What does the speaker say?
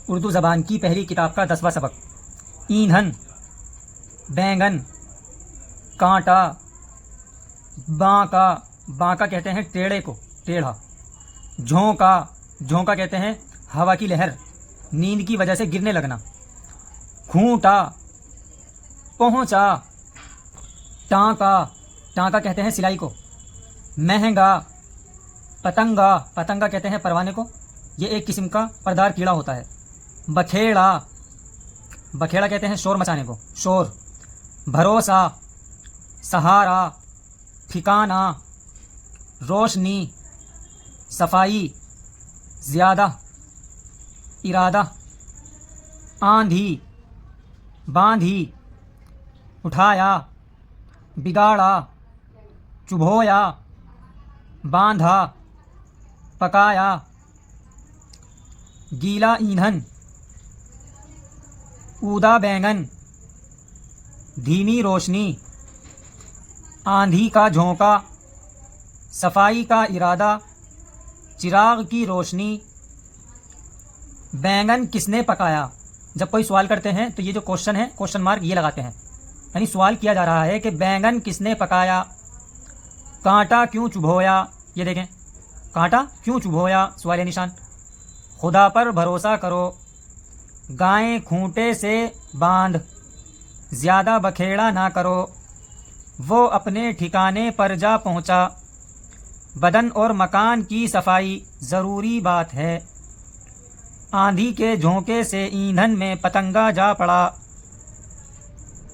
उर्दू ज़बान की पहली किताब का 10वां सबक। ईंधन, बैंगन, कांटा, बांका, बांका कहते हैं टेढ़े को, टेढ़ा। झोंका, झोंका कहते हैं हवा की लहर, नींद की वजह से गिरने लगना। खूंटा, पहुंचा। टांका, टांका कहते हैं सिलाई को। महंगा, पतंगा, पतंगा कहते हैं परवाने को, ये एक किस्म का परदार कीड़ा होता है। बखेड़ा, बखेड़ा कहते हैं शोर मचाने को, शोर। भरोसा, सहारा, ठिकाना। रोशनी, सफाई, ज़्यादा, इरादा। आंधी, बांधी, उठाया, बिगाड़ा, चुभोया, बांधा, पकाया। गीला ईंधन, ऊदा बैंगन, धीमी रोशनी, आंधी का झोंका, सफाई का इरादा, चिराग की रोशनी। बैंगन किसने पकाया? जब कोई सवाल करते हैं तो ये जो क्वेश्चन है, क्वेश्चन मार्क ये लगाते हैं, यानी सवाल किया जा रहा है कि बैंगन किसने पकाया। कांटा क्यों चुभोया? ये देखें, कांटा क्यों चुभोया, सवाल निशान। खुदा पर भरोसा करो। गायें खूंटे से बांध, ज़्यादा बखेड़ा ना करो। वो अपने ठिकाने पर जा पहुंचा। बदन और मकान की सफाई ज़रूरी बात है। आंधी के झोंके से ईंधन में पतंगा जा पड़ा।